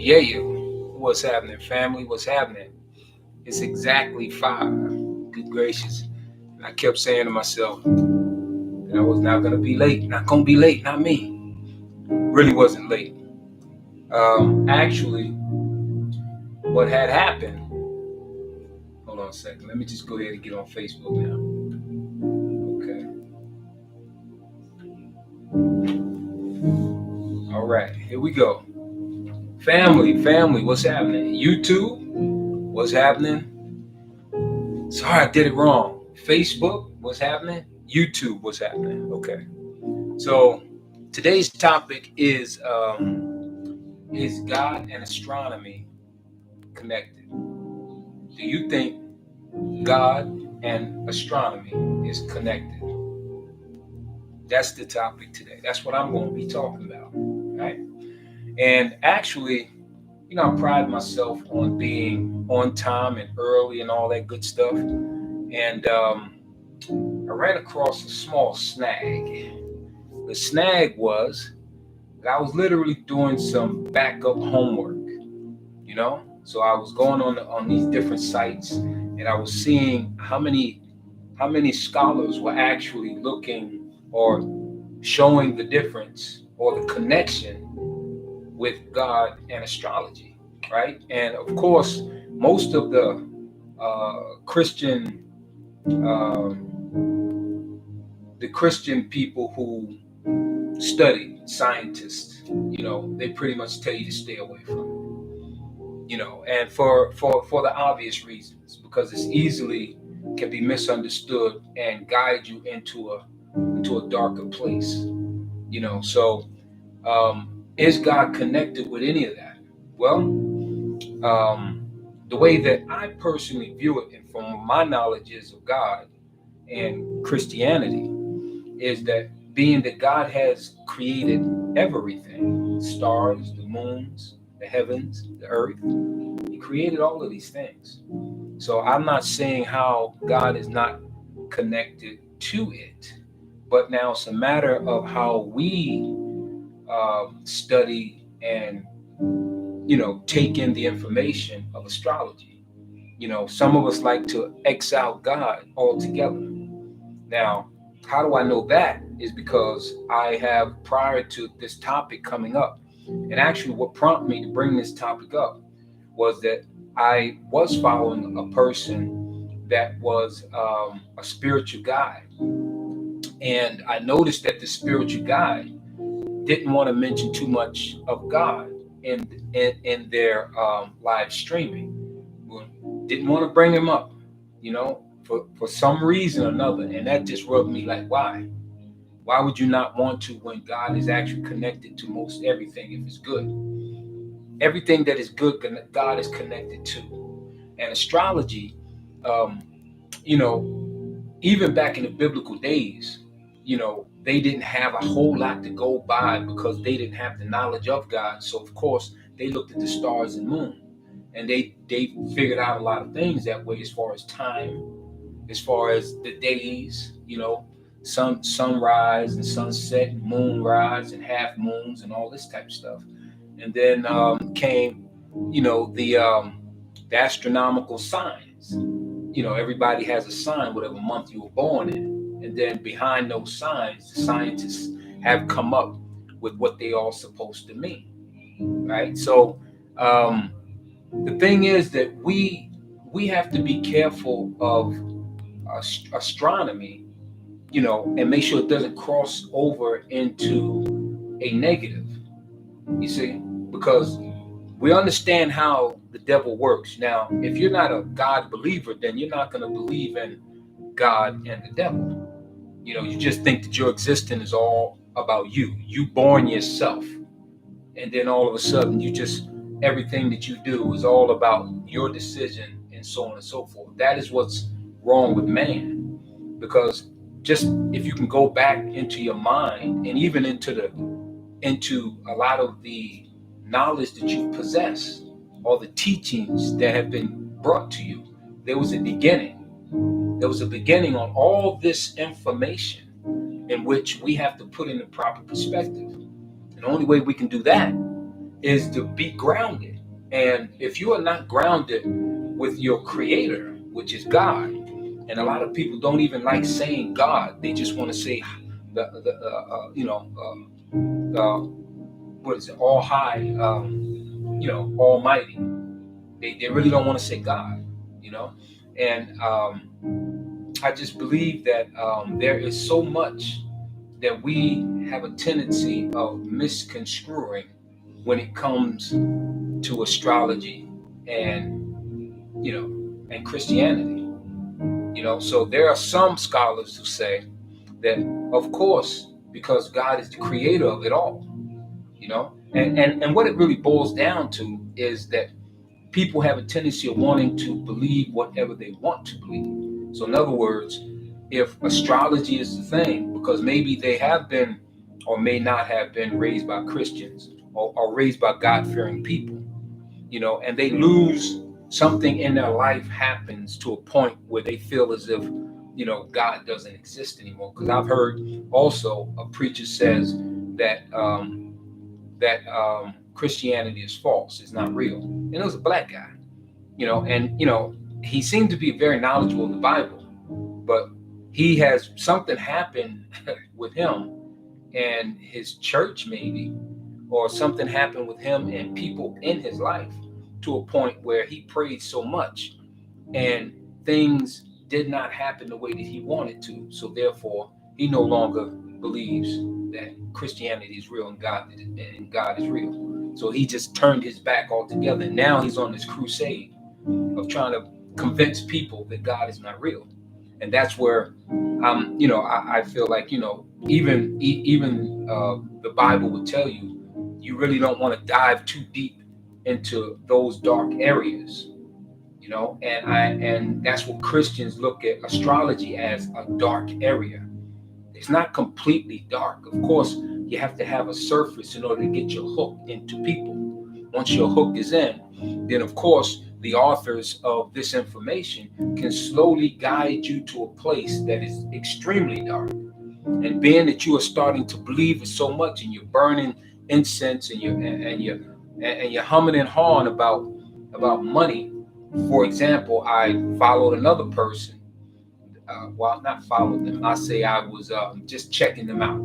Yeah. What's happening, family? What's happening? It's exactly 5. Good gracious. And I kept saying to myself that I was not going to be late. Not going to be late, not me. Really wasn't late. Actually, what had happened, hold on a second. Let me just go ahead and get on Facebook now. Okay. All right, here we go. Family, what's happening? YouTube, what's happening? Sorry, I did it wrong. Facebook, what's happening? YouTube, what's happening? Okay. So today's topic is God and astronomy connected? Do you think God and astronomy is connected? That's the topic today. That's what I'm going to be talking about, right? And actually, I pride myself on being on time and early and all that good stuff. And I ran across a small snag. The snag was that I was literally doing some backup homework, So I was going on these different sites, and I was seeing how many scholars were actually looking or showing the difference or the connection with God and astrology, right? And of course, most of the Christian people who study, scientists, they pretty much tell you to stay away from it, and for the obvious reasons, because it's easily can be misunderstood and guide you into a darker place, So, is God connected with any of that? Well, the way that I personally view it, and from my knowledge is of God and Christianity, is that being that God has created everything, the stars, the moons, the heavens, the earth, He created all of these things. So I'm not saying how God is not connected to it, but now it's a matter of how we study and take in the information of astrology. Some of us like to X out God altogether. Now, how do I know that? Is because I have, prior to this topic coming up, and actually what prompted me to bring this topic up was that I was following a person that was a spiritual guide. And I noticed that the spiritual guide didn't want to mention too much of God in their live streaming. Didn't want to bring him up, for some reason or another. And that just rubbed me like, why? Why would you not want to when God is actually connected to most everything if it's good? Everything that is good, God is connected to. And astrology, even back in the biblical days, they didn't have a whole lot to go by because they didn't have the knowledge of God. So, of course, they looked at the stars and moon. And they figured out a lot of things that way, as far as time, as far as the days, sunrise and sunset, moonrise and half moons and all this type of stuff. And then came, the astronomical signs. Everybody has a sign, whatever month you were born in. And then behind those signs, the scientists have come up with what they all supposed to mean, right? So, the thing is that we have to be careful of astronomy, and make sure it doesn't cross over into a negative. You see, because we understand how the devil works. Now, if you're not a God believer, then you're not going to believe in God and the devil. You just think that your existence is all about you. You born yourself, and then all of a sudden everything that you do is all about your decision, and so on and so forth. That is what's wrong with man, because just if you can go back into your mind and even into a lot of the knowledge that you possess, or the teachings that have been brought to you, there was a beginning. There was a beginning on all this information, in which we have to put in the proper perspective. And the only way we can do that is to be grounded. And if you are not grounded with your creator, which is God, and a lot of people don't even like saying God, they just want to say what is it, all high, almighty. They really don't want to say God, and I just believe that there is so much that we have a tendency of misconstruing when it comes to astrology and and Christianity. So there are some scholars who say that, of course, because God is the creator of it all, and what it really boils down to is that people have a tendency of wanting to believe whatever they want to believe. So in other words, if astrology is the thing, because maybe they have been or may not have been raised by Christians or raised by God-fearing people, and they lose something in their life happens to a point where they feel as if, God doesn't exist anymore. Because I've heard also a preacher says that Christianity is false, it's not real. And it was a black guy, and he seemed to be very knowledgeable in the Bible, but he has something happen with him and his church maybe, or something happened with him and people in his life to a point where he prayed so much and things did not happen the way that he wanted to. So therefore, he no longer believes that Christianity is real and God is real. So he just turned his back altogether. And now he's on this crusade of trying to convince people that God is not real. And that's where I feel like, even the Bible would tell you, you really don't want to dive too deep into those dark areas, and that's what Christians look at astrology as, a dark area. It's not completely dark. Of course, you have to have a surface in order to get your hook into people. Once your hook is in, then of course the authors of this information can slowly guide you to a place that is extremely dark. And being that you are starting to believe it so much, and you're burning incense, and you're humming and hawing about money. For example, I followed another person. Well, not followed them. I say I was just checking them out,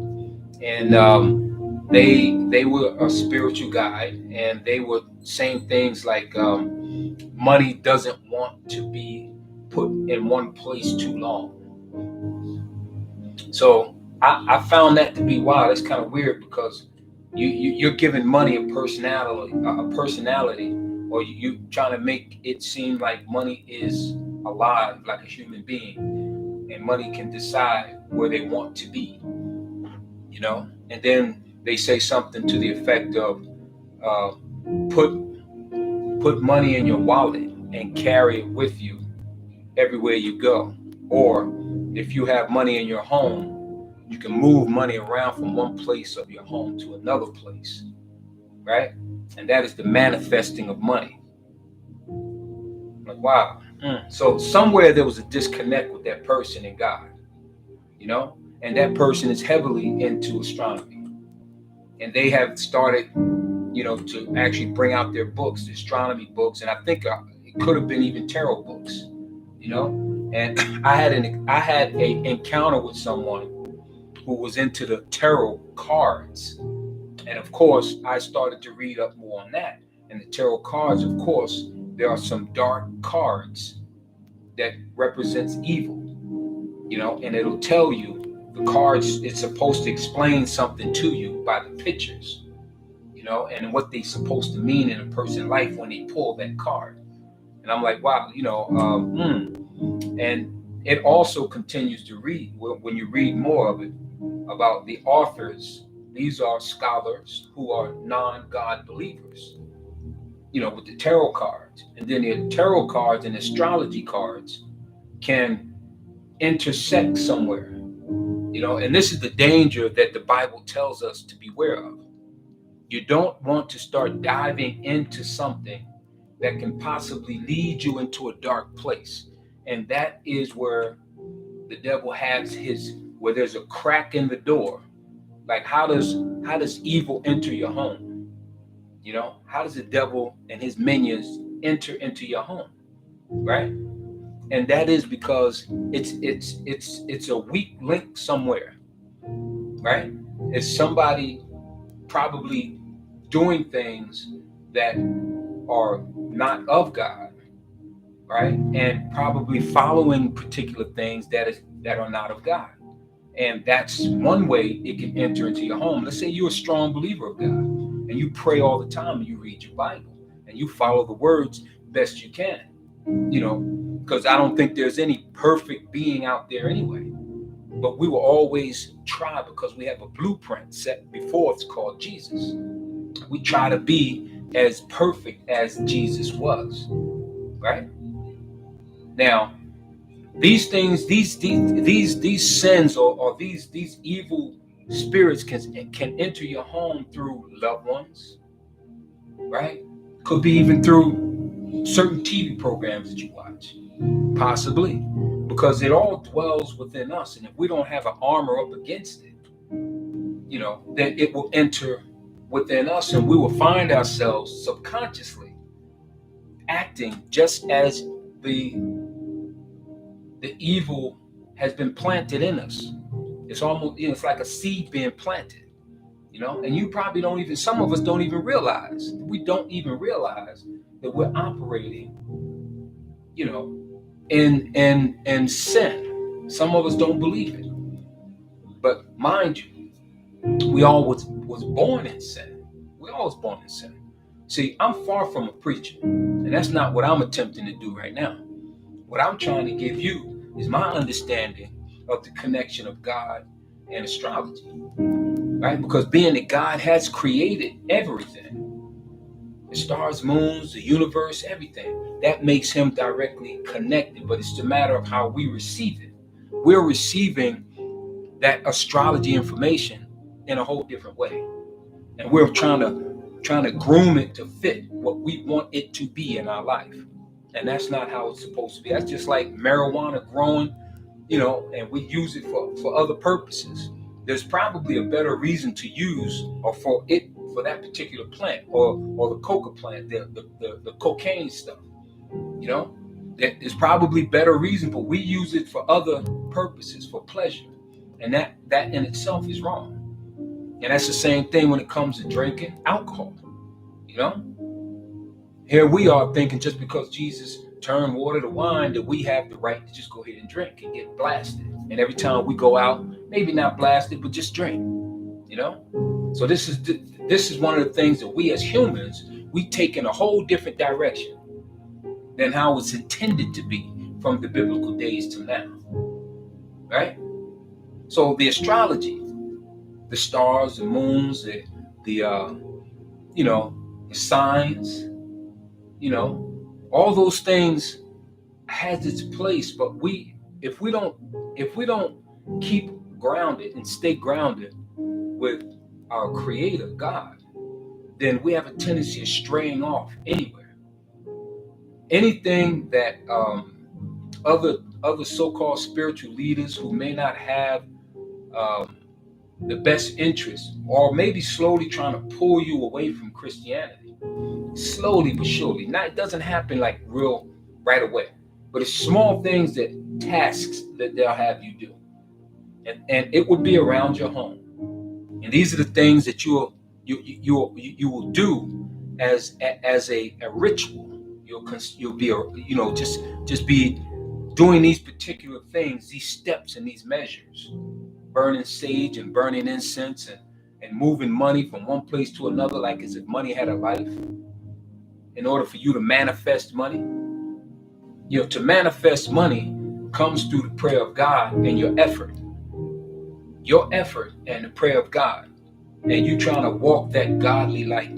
and they were a spiritual guide, and they were saying things like money doesn't want to be put in one place too long. So I found that to be, wow, that's kind of weird, because you're giving money a personality, or you trying to make it seem like money is alive, like a human being, and money can decide where they want to be, and then they say something to the effect of put money in your wallet and carry it with you everywhere you go. Or if you have money in your home, you can move money around from one place of your home to another place, right? And that is the manifesting of money. Like, wow. So somewhere there was a disconnect with that person and God, and that person is heavily into astronomy. And they have started, to actually bring out their books, the astronomy books, and I think it could have been even tarot books, And I had a encounter with someone who was into the tarot cards, and of course I started to read up more on that. And the tarot cards, of course, there are some dark cards that represents evil, and it'll tell you, the cards, it's supposed to explain something to you by the pictures, and what they're supposed to mean in a person's life when they pull that card. And I'm like, wow, and it also continues to read, when you read more of it, about the authors. These are scholars who are non-God believers, with the tarot cards. And then the tarot cards and astrology cards can intersect somewhere, and this is the danger that the Bible tells us to beware of. You don't want to start diving into something that can possibly lead you into a dark place. And that is where the devil has where there's a crack in the door. Like, how does evil enter your home? How does the devil and his minions enter into your home, right? And that is because it's a weak link somewhere, right? It's somebody probably doing things that are not of God, right? And probably following particular things that are not of God. And that's one way it can enter into your home. Let's say you're a strong believer of God and you pray all the time and you read your Bible and you follow the words best you can, because I don't think there's any perfect being out there anyway. But we will always try, because we have a blueprint set before us called Jesus. We try to be as perfect as Jesus was, right? Now, these things, these sins, or these evil spirits can enter your home through loved ones, right? Could be even through certain TV programs that you watch, possibly, because it all dwells within us, and if we don't have an armor up against it, then it will enter within us, and we will find ourselves subconsciously acting just as the the evil has been planted in us. It's almost, it's like a seed being planted, and you probably don't even, some of us don't even realize, we don't even realize that we're operating, you know, in sin. Some of us don't believe it. But mind you, we all was born in sin. We all was born in sin. See, I'm far from a preacher, and that's not what I'm attempting to do right now. What I'm trying to give you is my understanding of the connection of God and astrology, right? Because being that God has created everything, the stars, moons, the universe, everything, that makes him directly connected, but it's a matter of how we receive it. We're receiving that astrology information in a whole different way, and we're trying to groom it to fit what we want it to be in our life, and that's not how it's supposed to be. That's just like marijuana growing, and we use it for other purposes. There's probably a better reason to use, or for that particular plant, or the coca plant, the cocaine stuff. There's probably better reason, but we use it for other purposes, for pleasure, and that in itself is wrong. And that's the same thing when it comes to drinking alcohol. Here we are thinking just because Jesus turned water to wine that we have the right to just go ahead and drink and get blasted. And every time we go out, maybe not blasted, but just drink. So this is one of the things that we as humans, we take in a whole different direction than how it's intended to be from the biblical days to now, right? So the astrology, the stars, the moons, the signs, all those things has its place. But if we don't keep grounded and stay grounded with our Creator God, then we have a tendency of straying off anywhere. Anything that other so-called spiritual leaders who may not have the best interest, or maybe slowly trying to pull you away from Christianity, slowly but surely. Now, it doesn't happen like real right away, but it's small things, tasks that they'll have you do, and it would be around your home. And these are the things that you will do as a ritual. You'll be just be doing these particular things, these steps and these measures, burning sage and burning incense, and moving money from one place to another, like as if money had a life, in order for you to manifest money. To manifest money comes through the prayer of God and your effort and the prayer of God, and you trying to walk that godly like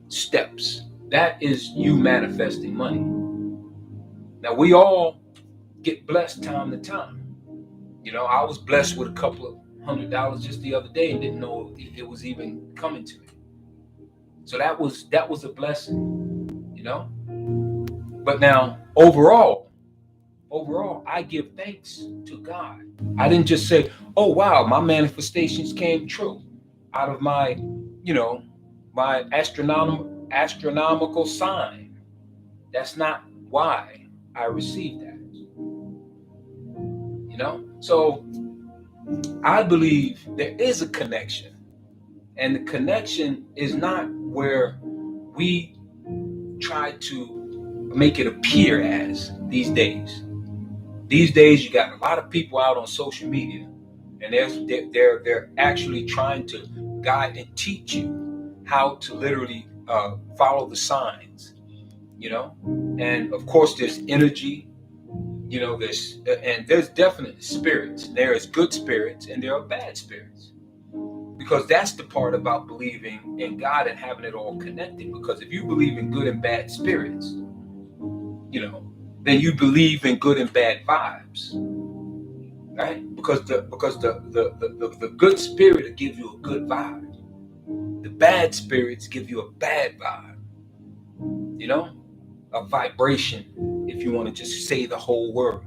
steps. That is you manifesting money. Now, we all get blessed time to time. I was blessed with a couple of $100 just the other day and didn't know it was even coming to me. So that was a blessing, But now, overall, I give thanks to God. I didn't just say, "Oh wow, my manifestations came true," out of my my astronomical sign. That's not why I received that. So I believe there is a connection, and the connection is not where we try to make it appear as these days. These days, you got a lot of people out on social media, and they're actually trying to guide and teach you how to literally follow the signs. And of course, there's energy. There's definite spirits. There is good spirits, and there are bad spirits. Because that's the part about believing in God and having it all connected. Because if you believe in good and bad spirits, then you believe in good and bad vibes, right? Because the good spirit will give you a good vibe. The bad spirits give you a bad vibe. A vibration, if you want to just say the whole word.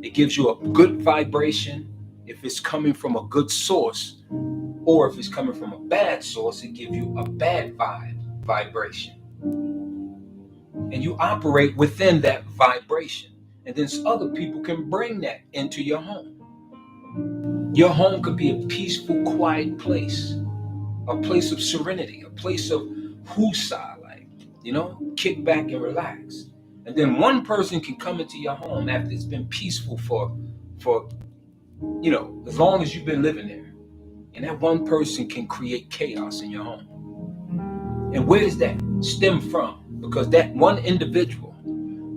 It gives you a good vibration if it's coming from a good source, or if it's coming from a bad source, it gives you a bad vibration. And you operate within that vibration. And then other people can bring that into your home. Your home could be a peaceful, quiet place, a place of serenity, a place of husa, kick back and relax. And then one person can come into your home after it's been peaceful for as long as you've been living there. And that one person can create chaos in your home. And where does that stem from? Because that one individual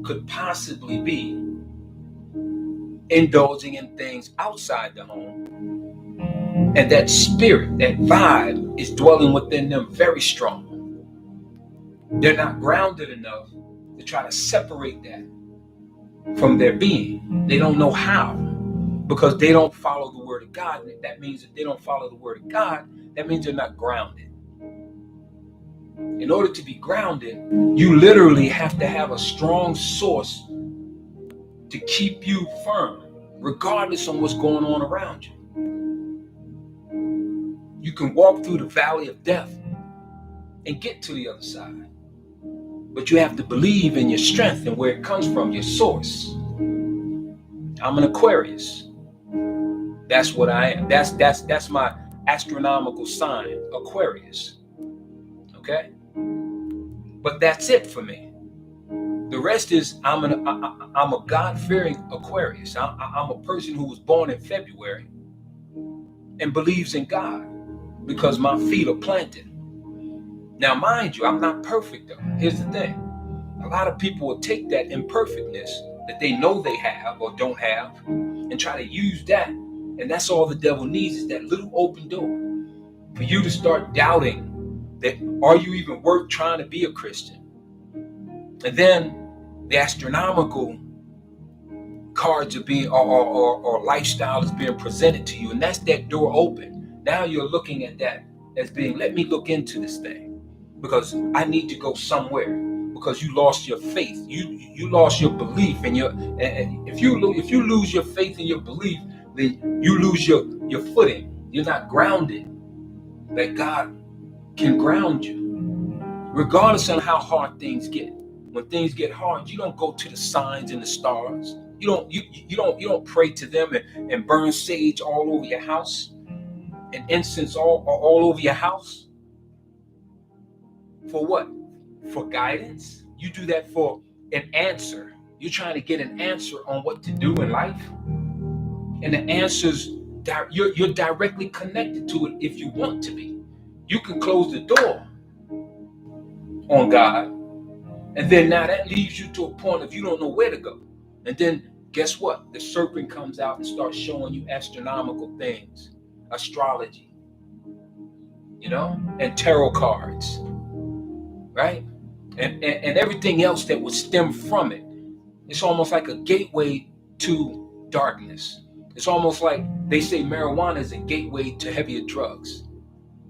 could possibly be indulging in things outside the home. And that spirit, that vibe is dwelling within them very strong. They're not grounded enough to try to separate that from their being. They don't know how, because they don't follow the word of God. And that means that they don't follow the word of God, that means they're not grounded. In order to be grounded, you literally have to have a strong source to keep you firm, regardless of what's going on around you. You can walk through the valley of death and get to the other side. But you have to believe in your strength and where it comes from, your source. I'm an Aquarius. That's what I am. That's my astronomical sign, Aquarius. Okay? But that's it for me. The rest is I'm a God-fearing Aquarius. I'm a person who was born in February and believes in God because my feet are planted. Now, mind you, I'm not perfect though. Here's the thing. A lot of people will take that imperfectness that they know they have or don't have and try to use that. And that's all the devil needs, is that little open door for you to start doubting that, are you even worth trying to be a Christian? And then the astronomical cards are being, or lifestyle is being presented to you. And that's that door open. Now you're looking at that as being, let me look into this thing. Because I need to go somewhere. Because you lost your faith, you lost your belief, and if you lose your faith and your belief, then you lose your footing. You're not grounded. That God can ground you, regardless of how hard things get. When things get hard, you don't go to the signs and the stars. You don't pray to them and burn sage all over your house and incense all over your house. For what? For guidance? You do that for an answer. You're trying to get an answer on what to do in life. And the answers, you're directly connected to it if you want to be. You can close the door on God. And then now that leaves you to a point of you don't know where to go. And then guess what? The serpent comes out and starts showing you astronomical things, astrology, and tarot cards. Right? And everything else that would stem from it. It's almost like a gateway to darkness. It's almost like they say marijuana is a gateway to heavier drugs,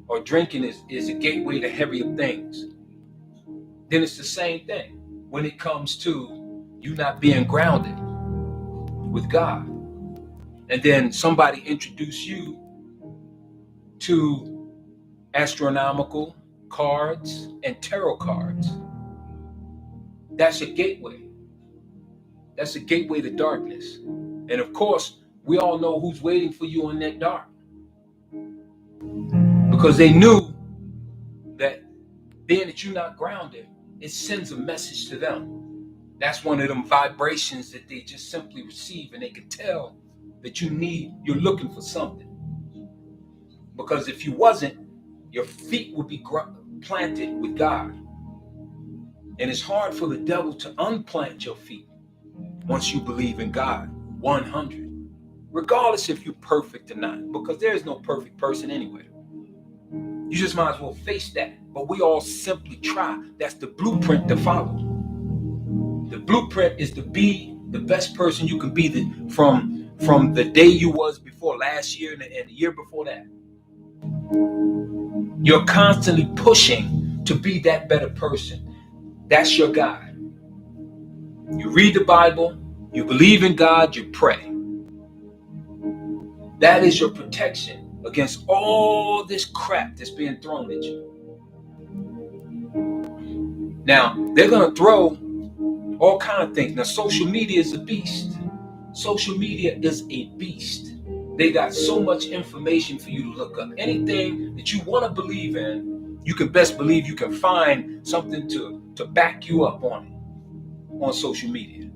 or drinking is a gateway to heavier things. Then it's the same thing when it comes to you not being grounded with God. And then somebody introduce you to astronomical cards, and tarot cards. That's a gateway. That's a gateway to darkness. And of course, we all know who's waiting for you in that dark. Because they knew that being that you're not grounded, it sends a message to them. That's one of them vibrations that they just simply receive, and they can tell that you're looking for something. Because if you wasn't, your feet would be planted with God. And it's hard for the devil to unplant your feet once you believe in God 100, regardless if you're perfect or not, because there is no perfect person anyway. You just might as well face that. But we all simply try. That's the blueprint to follow. The blueprint is to be the best person you can be from the day you was before last year and the year before that. You're constantly pushing to be that better person. That's your guide. You read the Bible, you believe in God, you pray. That is your protection against all this crap that's being thrown at you. Now, they're going to throw all kind of things. Now, social media is a beast. Social media is a beast. They got so much information for you to look up. Anything that you want to believe in, you can best believe you can find something to back you up on it on social media.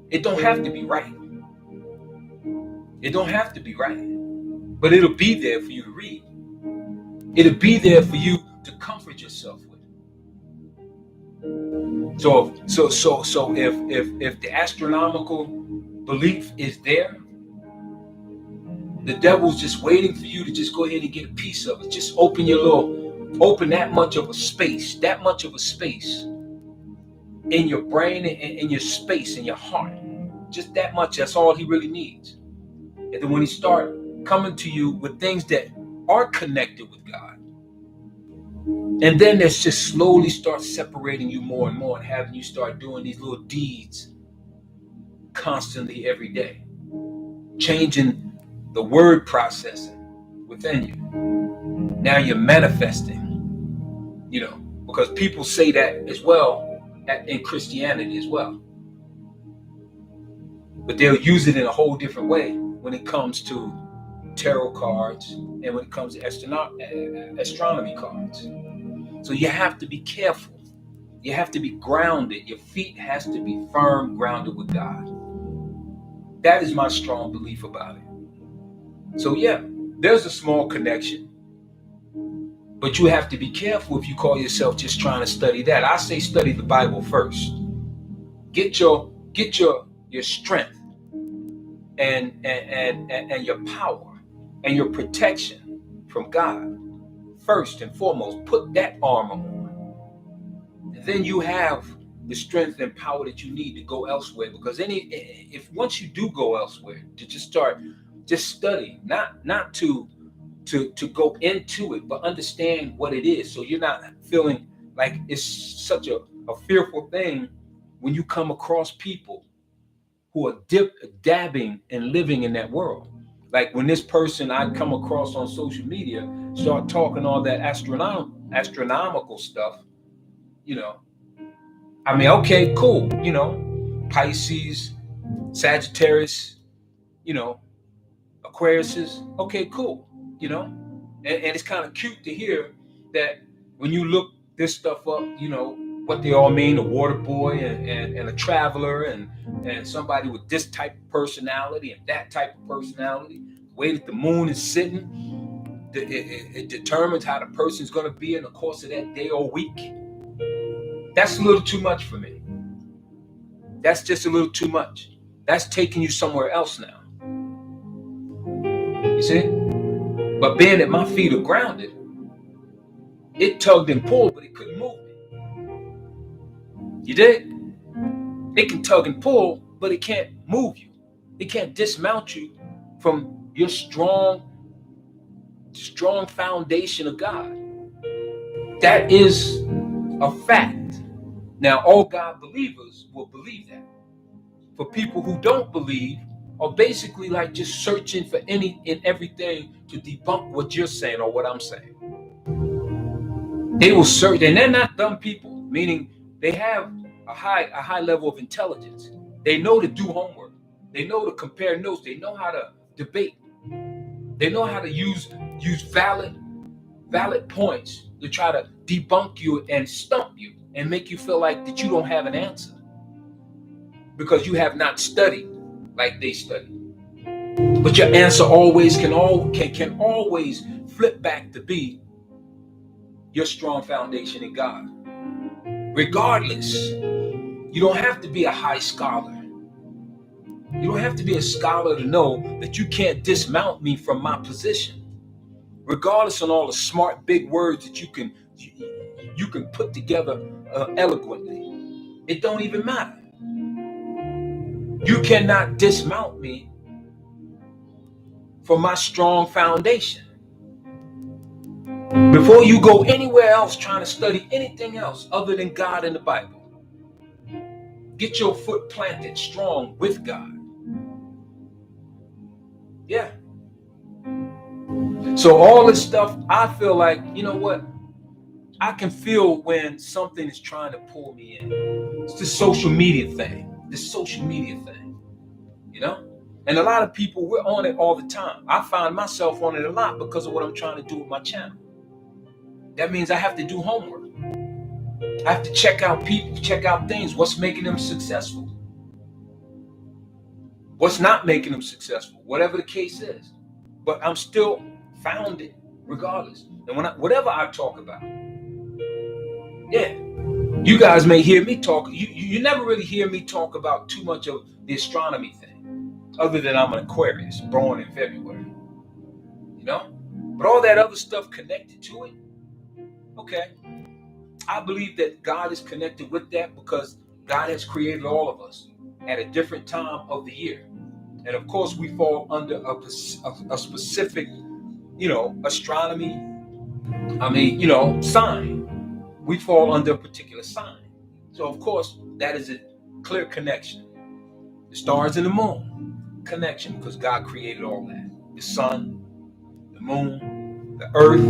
It don't have to be right. It don't have to be right. But it'll be there for you to read. It'll be there for you to comfort yourself with. So if the astronomical belief is there, the devil's just waiting for you to just go ahead and get a piece of it. Just open that much of a space in your brain and in your space, in your heart. Just that much, that's all he really needs. And then when he start coming to you with things that are connected with God, and then it's just slowly start separating you more and more and having you start doing these little deeds constantly every day, changing the word processing within you. Now you're manifesting, because people say that as well in Christianity as well. But they'll use it in a whole different way when it comes to tarot cards and when it comes to astronomy cards. So you have to be careful. You have to be grounded. Your feet has to be firm, grounded with God. That is my strong belief about it. So yeah, there's a small connection. But you have to be careful if you call yourself just trying to study that. I say study the Bible first. Get your strength and your power and your protection from God first and foremost. Put that armor on. And then you have the strength and power that you need to go elsewhere. Because if once you do go elsewhere, to just study, not to go into it, but understand what it is. So you're not feeling like it's such a fearful thing when you come across people who are dabbing and living in that world. Like when this person I come across on social media start talking all that astronomical stuff, I mean, okay, cool, Pisces, Sagittarius, Aquarius, okay, cool, and it's kind of cute to hear that when you look this stuff up, what they all mean, a water boy and a traveler and somebody with this type of personality and that type of personality, the way that the moon is sitting, it determines how the person's going to be in the course of that day or week. That's a little too much for me. That's just a little too much. That's taking you somewhere else now. You see? But being that my feet are grounded, it tugged and pulled, but it couldn't move me. You did? It can tug and pull, but it can't move you. It can't dismount you from your strong foundation of God. That is a fact. Now, all God believers will believe that. For people who don't believe are basically like just searching for any and everything to debunk what you're saying or what I'm saying. They will search, and they're not dumb people, meaning they have a high level of intelligence. They know to do homework. They know to compare notes. They know how to debate. They know how to use valid points to try to debunk you and stump you and make you feel like that you don't have an answer because you have not studied like they studied. But your answer always can always flip back to be your strong foundation in God. Regardless, you don't have to be a high scholar. You don't have to be a scholar to know that you can't dismount me from my position. Regardless of all the smart big words that you can put together eloquently, it don't even matter. You cannot dismount me from my strong foundation. Before you go anywhere else trying to study anything else other than God and the Bible, get your foot planted strong with God. Yeah. So all this stuff, I feel like, you know what? I can feel when something is trying to pull me in. It's this social media thing. You know? And a lot of people, we're on it all the time. I find myself on it a lot because of what I'm trying to do with my channel. That means I have to do homework. I have to check out people, check out things, what's making them successful, what's not making them successful, whatever the case is. But I'm still founded regardless. And whatever I talk about, yeah, you guys may hear me talk. You never really hear me talk about too much of the astronomy thing, other than I'm an Aquarius, born in February. You know? But all that other stuff connected to it, okay. I believe that God is connected with that because God has created all of us at a different time of the year. And of course, we fall under a specific, astronomy, sign. We fall under a particular sign. So, of course, that is a clear connection. The stars and the moon, connection, because God created all that. The sun, the moon, the earth,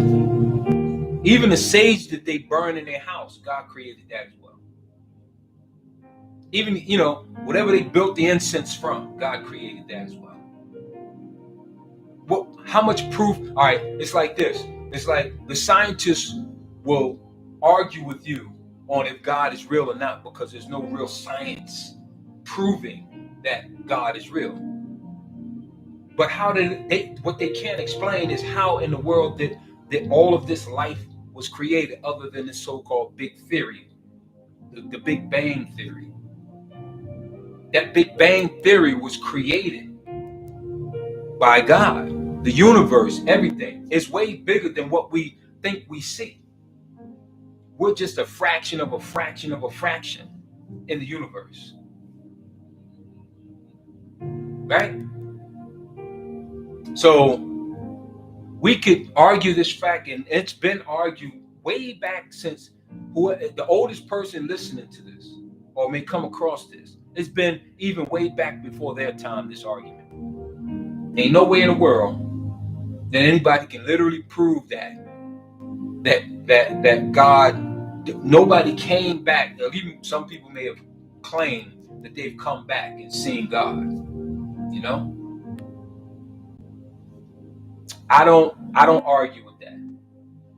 even the sage that they burn in their house, God created that as well. Even, whatever they built the incense from, God created that as well. Well, how much proof? All right, it's like this. It's like the scientists will argue with you on if God is real or not because there's no real science proving that God is real. But what they can't explain is how in the world that all of this life was created other than the so-called big theory, the Big Bang theory. That Big Bang theory was created by God. The universe, everything, is way bigger than what we think we see. We're just a fraction of a fraction of a fraction in the universe. Right? So we could argue this fact, and it's been argued way back since the oldest person listening to this or may come across this. It's been even way back before their time, this argument. Ain't no way in the world that anybody can literally prove that God, nobody came back. Even some people may have claimed that they've come back and seen God. I don't argue with that.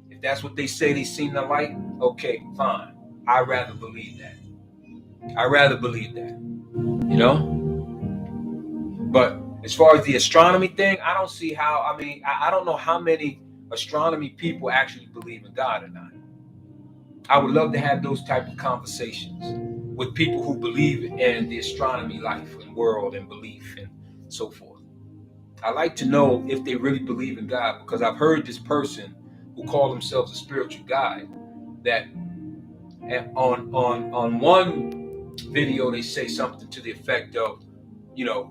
If that's what they say they seen the light, okay, fine. I'd rather believe that. But as far as the astronomy thing, I don't see how. I don't know how many astronomy people actually believe in God or not. I would love to have those type of conversations with people who believe in the astronomy life and world and belief and so forth. I like to know if they really believe in God, because I've heard this person who call themselves a spiritual guide that on one video they say something to the effect of,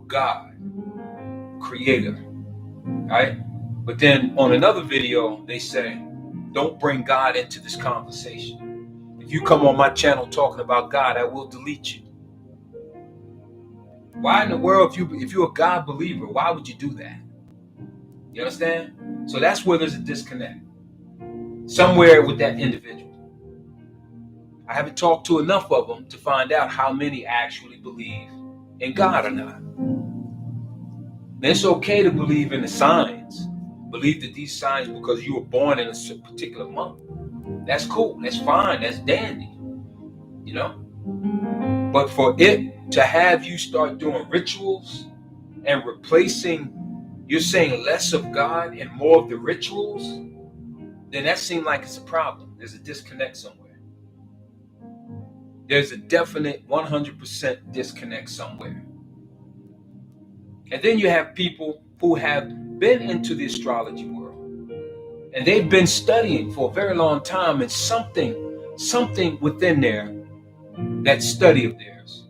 God, creator, right? But then on another video they say, don't bring God into this conversation. If you come on my channel talking about God, I will delete you. Why in the world, if you're a God believer, why would you do that? You understand? So that's where there's a disconnect somewhere with that individual. I haven't talked to enough of them to find out how many actually believe in God or not. And it's okay to believe in the signs. Believe that these signs because you were born in a particular month. That's cool. That's fine. That's dandy. You know? But for it to have you start doing rituals and replacing, you're saying less of God and more of the rituals, then that seems like it's a problem. There's a disconnect somewhere. There's a definite 100% disconnect somewhere. And then you have people who have been into the astrology world and they've been studying for a very long time, and something within there, that study of theirs,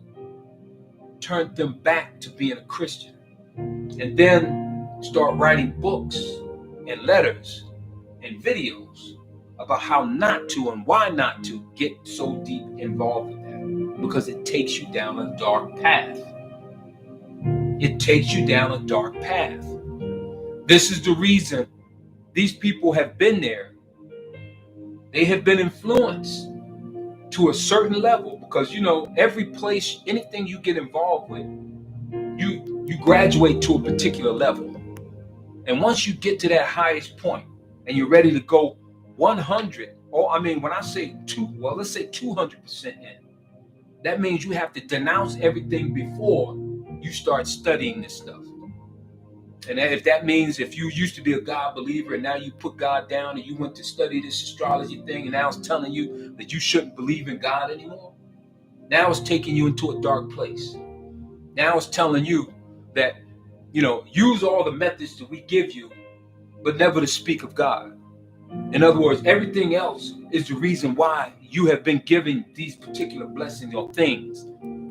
turned them back to being a Christian, and then start writing books and letters and videos about how not to and why not to get so deep involved with that, because it takes you down a dark path. It takes you down a dark path. This is the reason these people have been there. They have been influenced to a certain level, because every place, anything you get involved with, you graduate to a particular level. And once you get to that highest point and you're ready to go 100, when I say let's say 200% in, that means you have to denounce everything before you start studying this stuff. And if that means if you used to be a God believer and now you put God down and you went to study this astrology thing, and now it's telling you that you shouldn't believe in God anymore, now it's taking you into a dark place. Now it's telling you that, use all the methods that we give you, but never to speak of God. In other words, everything else is the reason why you have been given these particular blessings or things.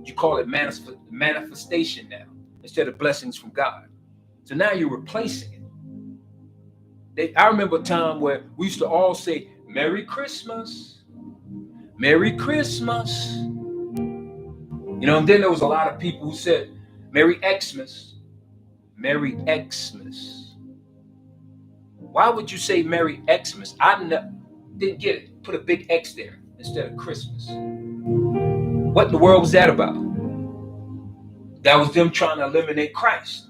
You call it manifestation now, instead of blessings from God. So now you're replacing it. I remember a time where we used to all say, Merry Christmas, Merry Christmas. And then there was a lot of people who said, Merry Xmas, Merry Xmas. Why would you say Merry Xmas? I didn't get it. Put a big X there instead of Christmas. What in the world was that about? That was them trying to eliminate Christ.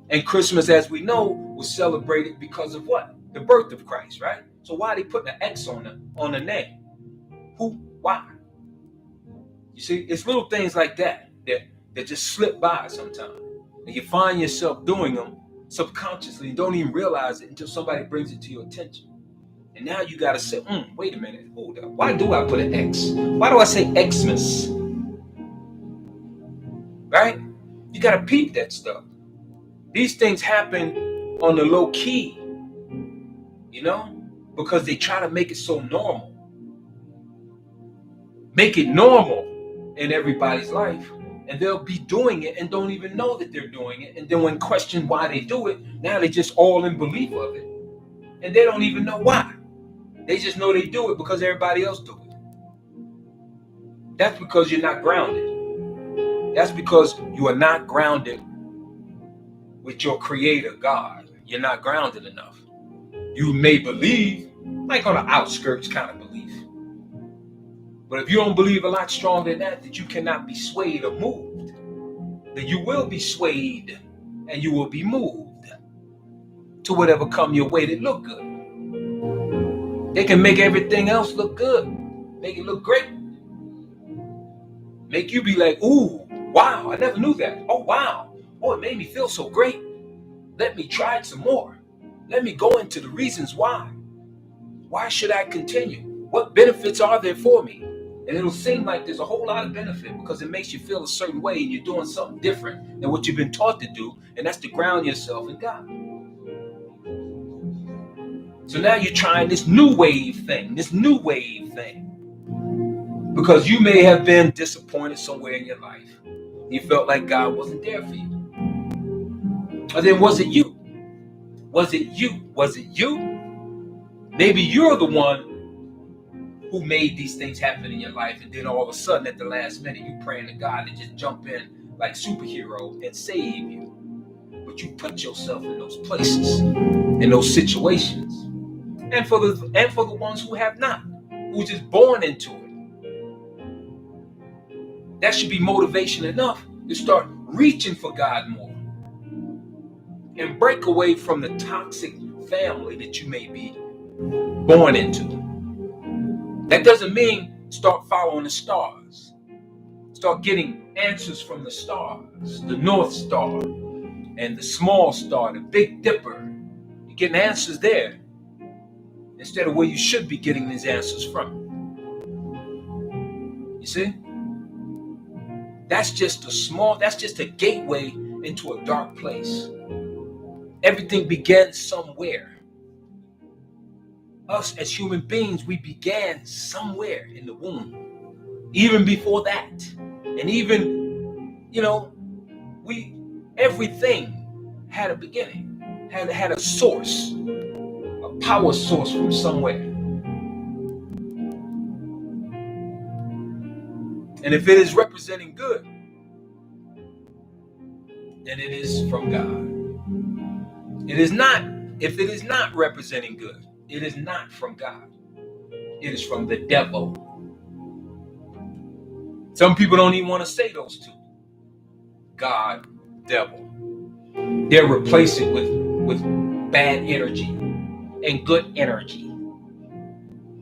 And Christmas, as we know, was celebrated because of what? The birth of Christ, right? So why are they putting an X on the name? Who? Why? You see, it's little things like that just slip by sometimes. And you find yourself doing them subconsciously and don't even realize it until somebody brings it to your attention. And now you got to say, wait a minute, hold up. Why do I put an X? Why do I say Xmas? Right? You got to peep that stuff. These things happen on the low key, because they try to make it so normal. Make it normal in everybody's life. And they'll be doing it and don't even know that they're doing it. And then when questioned why they do it, now they're just all in belief of it. And they don't even know why. They just know they do it because everybody else do it. That's because you're not grounded. That's because you are not grounded with your creator, God. You're not grounded enough. You may believe, like on the outskirts kind of belief. But if you don't believe a lot stronger than that you cannot be swayed or moved, then you will be swayed and you will be moved to whatever come your way that look good. They can make everything else look good. Make it look great. Make you be like, ooh, wow, I never knew that. Oh, wow. Oh, it made me feel so great. Let me try it some more. Let me go into the reasons why. Why should I continue? What benefits are there for me? And it'll seem like there's a whole lot of benefit because it makes you feel a certain way and you're doing something different than what you've been taught to do. And that's to ground yourself in God. So now you're trying this new wave thing. Because you may have been disappointed somewhere in your life. You felt like God wasn't there for you. Or then was it you? Was it you? Maybe you're the one who made these things happen in your life, and then all of a sudden at the last minute you praying to God to just jump in like superhero and save you. But you put yourself in those places, in those situations. And for the ones who have not, who's just born into it. That should be motivation enough to start reaching for God more and break away from the toxic family that you may be born into. That doesn't mean start following the stars. Start getting answers from the stars, the North Star and the small star, the Big Dipper. You're getting answers there instead of where you should be getting these answers from. You see? That's just a gateway into a dark place. Everything begins somewhere. Us as human beings, we began somewhere in the womb. Even before that. And even, everything had a beginning, had a source, a power source from somewhere. And if it is representing good, then it is from God. If it is not representing good, it is not from God. It is from the devil. Some people don't even want to say those two. God, devil. They'll replace it with bad energy and good energy.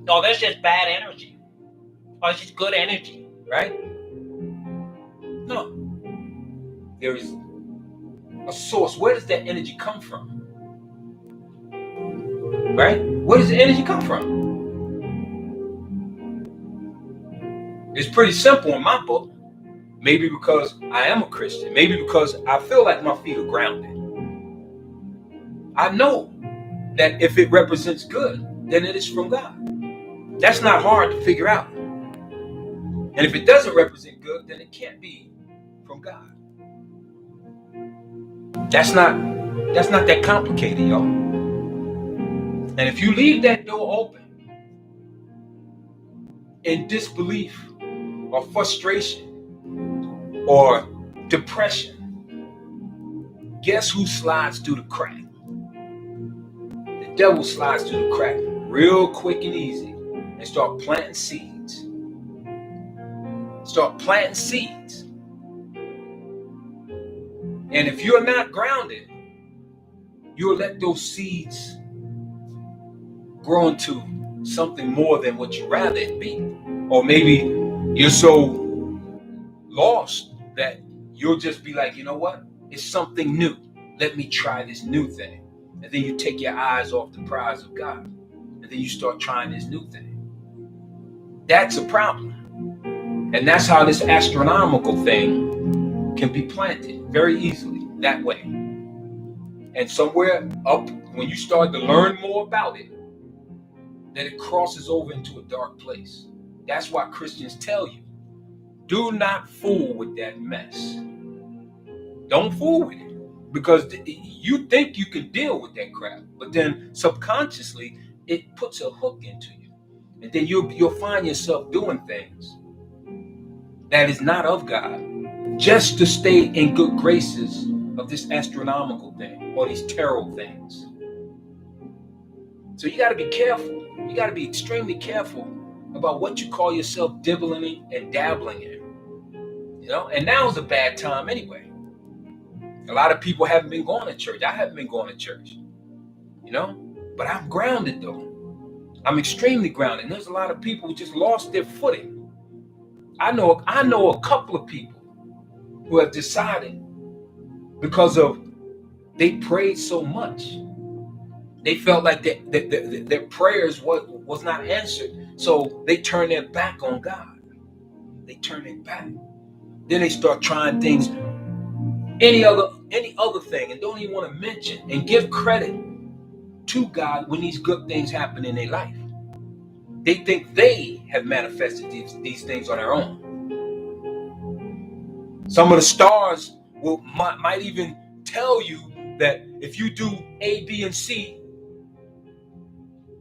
Oh, that's just bad energy. Oh, it's just good energy, right? No. There is a source. Where does that energy come from? Right? Where does the energy come from? It's pretty simple in my book. Maybe because I am a Christian. Maybe because I feel like my feet are grounded. I know that if it represents good, then it is from God. That's not hard to figure out. And if it doesn't represent good, then it can't be from God. That's not that complicated, y'all. And if you leave that door open in disbelief or frustration or depression, guess who slides through the crack? The devil slides through the crack real quick and easy and start planting seeds. Start planting seeds. And if you're not grounded, you'll let those seeds grow into something more than what you rather it be. Or maybe you're so lost that you'll just be like, you know what? It's something new. Let me try this new thing. And then you take your eyes off the prize of God. And then you start trying this new thing. That's a problem. And that's how this astronomical thing can be planted very easily that way. And somewhere up, when you start to learn more about it, then it crosses over into a dark place. That's why Christians tell you, do not fool with that mess. Don't fool with it. Because you think you can deal with that crap, but then subconsciously, it puts a hook into you. And then you'll find yourself doing things that is not of God, just to stay in good graces of this astronomical thing or these tarot things. So you got to be careful. You got to be extremely careful about what you call yourself dibbling and dabbling in. And now's a bad time anyway. A lot of people haven't been going to church. I haven't been going to church. But I'm grounded though. I'm extremely grounded. And there's a lot of people who just lost their footing. I know a couple of people who have decided because of they prayed so much. They felt like their prayers was not answered. So they turned their back on God. They turned their back. Then they start trying things, any other thing, and don't even want to mention and give credit to God when these good things happen in their life. They think they have manifested these things on their own. Some of the stars might even tell you that if you do A, B, and C,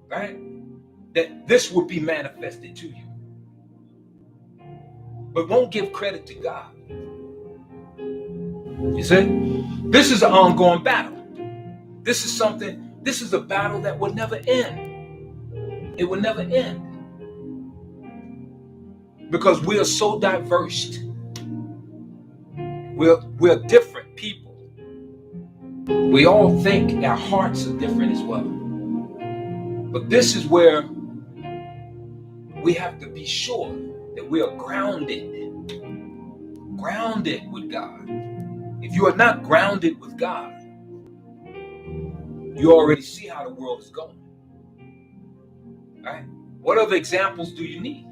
right, that this will be manifested to you. But won't give credit to God. You see? This is an ongoing battle. This is a battle that will never end. It will never end. because we are so diverse. We're different people. We all think our hearts are different as well. But this is where we have to be sure that we are grounded with God. If you are not grounded with God, you already see how the world is going. Right? What other examples do you need?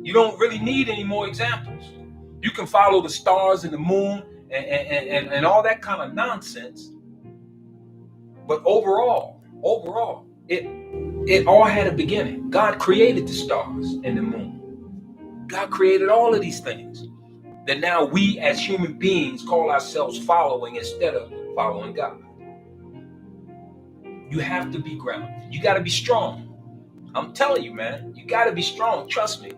You don't really need any more examples. You can follow the stars and the moon and all that kind of nonsense. But overall, it all had a beginning. God created the stars and the moon. God created all of these things that now we as human beings call ourselves following instead of following God. You have to be grounded. You got to be strong. I'm telling you, man, you got to be strong. Trust me.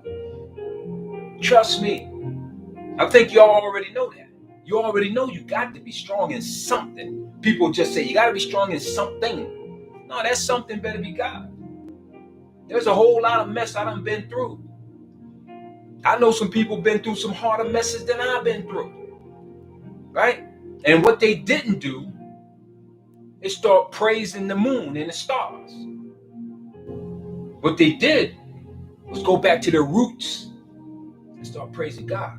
Trust me. I think y'all already know that. You already know you got to be strong in something. People just say you got to be strong in something. No, that something better be God. There's a whole lot of mess I done been through. I know some people been through some harder messes than I've been through. Right? And what they didn't do is start praising the moon and the stars. What they did was go back to their roots and start praising God.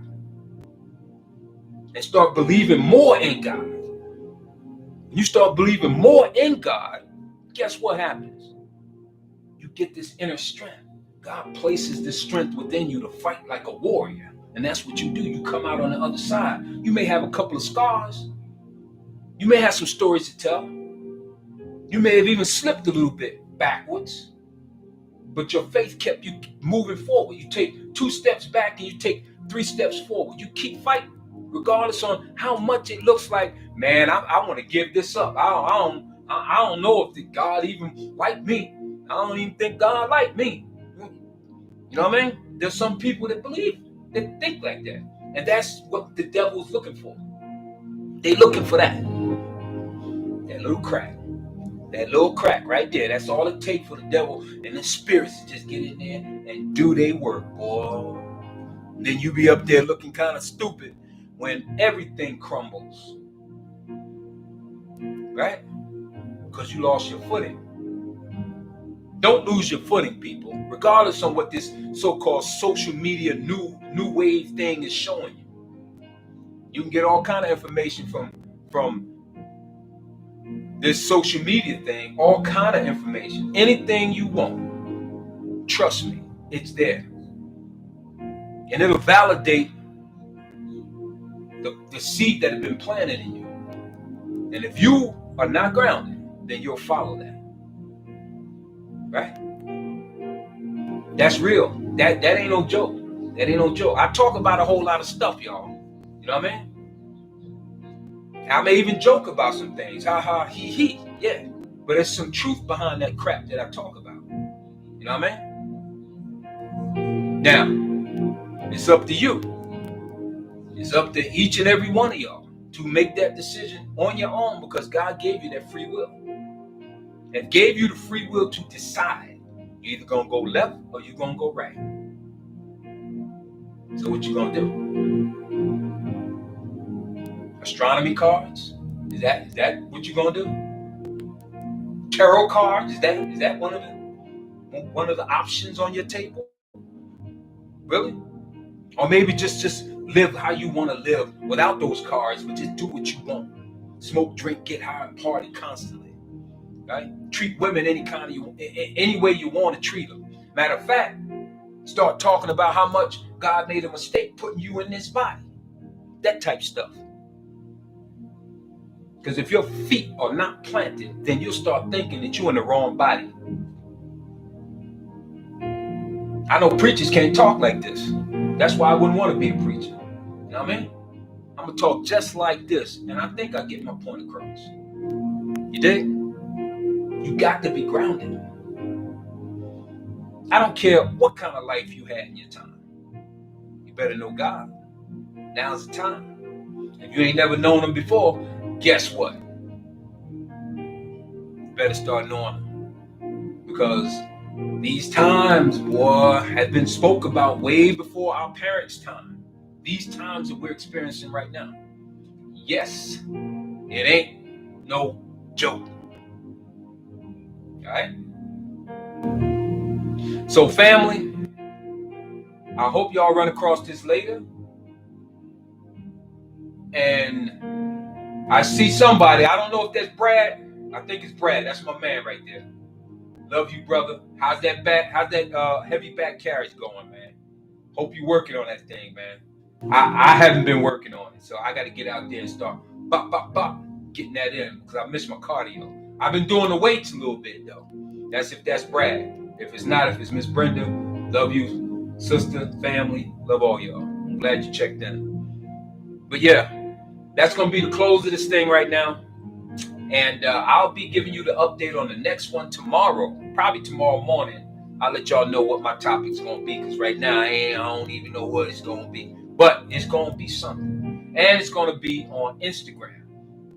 And start believing more in God. When you start believing more in God, guess what happens? You get this inner strength. God places this strength within you to fight like a warrior. And that's what you do. You come out on the other side. You may have a couple of scars. You may have some stories to tell. You may have even slipped a little bit backwards. But your faith kept you moving forward. You take 2 steps back and you take 3 steps forward. You keep fighting. Regardless on how much it looks like, man, I want to give this up. I don't know if God even like me. I don't even think God like me. You know what I mean? There's some people that think like that. And that's what the devil's looking for. They looking for that. That little crack. That little crack right there. That's all it takes for the devil and the spirits to just get in there and do their work, boy. Then you be up there looking kind of stupid when everything crumbles. Right? Because you lost your footing. Don't lose your footing, people. Regardless of what this so-called social media new wave thing is showing you. You can get all kind of information from this social media thing, all kind of information. Anything you want. Trust me, it's there. And it'll validate the seed that has been planted in you. And if you are not grounded, then you'll follow that. Right? That's real. That ain't no joke. That ain't no joke. I talk about a whole lot of stuff, y'all. You know what I mean? I may even joke about some things. Ha ha, he. Yeah. But there's some truth behind that crap that I talk about. You know what I mean? Now, it's up to you. It's up to each and every one of y'all to make that decision on your own because God gave you that free will. And gave you the free will to decide. You're either going to go left or you're going to go right. So what you going to do? Astronomy cards? Is that what you're going to do? Tarot cards? Is that one of the options on your table? Really? Or maybe just live how you want to live without those cards, but just do what you want. Smoke, drink, get high, and party constantly. Right? Treat women any way you want to treat them. Matter of fact, start talking about how much God made a mistake putting you in this body. That type stuff. Because if your feet are not planted, then you'll start thinking that you're in the wrong body. I know preachers can't talk like this. That's why I wouldn't want to be a preacher. You know what I mean? I'm going to talk just like this, and I think I get my point across. You dig? You got to be grounded. I don't care what kind of life you had in your time. You better know God. Now's the time. If you ain't never known him before, guess what? You better start knowing him. Because These times, boy, have been spoke about way before our parents' time. These times that we're experiencing right now. Yes, it ain't no joke. All right? So, family, I hope y'all run across this later. And I see somebody, I don't know if that's Brad. I think it's Brad. That's my man right there. Love you, brother. How's that heavy back carriage going, man? Hope you're working on that thing, man. I haven't been working on it, so I got to get out there and start getting that in because I miss my cardio. I've been doing the weights a little bit though. That's Brad. If it's not, if it's Miss Brenda, love you, sister, family, love all y'all. I'm glad you checked in. But yeah, that's gonna be the close of this thing right now. And I'll be giving you the update on the next one tomorrow, probably tomorrow morning. I'll let y'all know what my topic's gonna be because right now I don't even know what it's gonna be, but it's gonna be something, and it's gonna be on Instagram.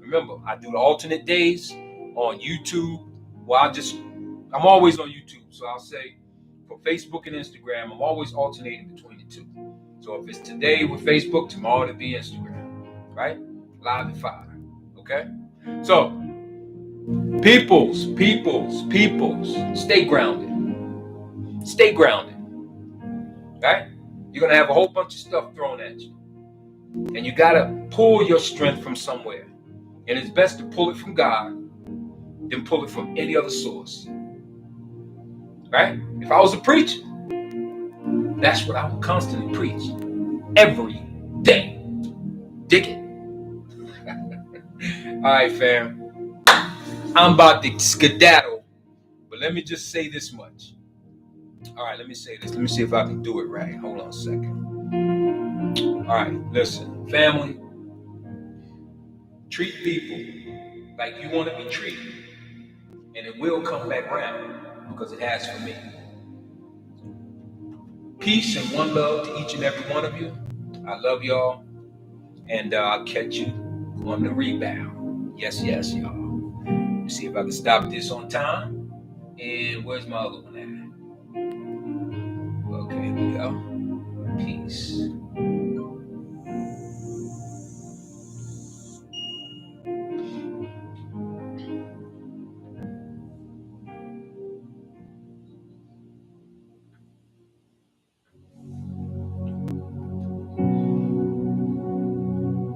Remember, I do the alternate days on YouTube. Well, I'm always on YouTube, so I'll say for Facebook and Instagram, I'm always alternating between the two. So if it's today with Facebook, tomorrow it'll be Instagram, right? Live at 5. Okay. So, peoples, stay grounded. Stay grounded. Right? You're going to have a whole bunch of stuff thrown at you. And you got to pull your strength from somewhere. And it's best to pull it from God than pull it from any other source. Right? If I was a preacher, that's what I would constantly preach. Every day. Dig it? All right, fam. I'm about to skedaddle, but let me just say this much. All right, let me say this. Let me see if I can do it right. Hold on a second. All right, listen, family, treat people like you want to be treated, and it will come back around because it has for me. Peace and one love to each and every one of you. I love y'all, and I'll catch you on the rebound. Yes, y'all. Let me see if I can stop this on time. And where's my other one at? Okay, here we go. Peace.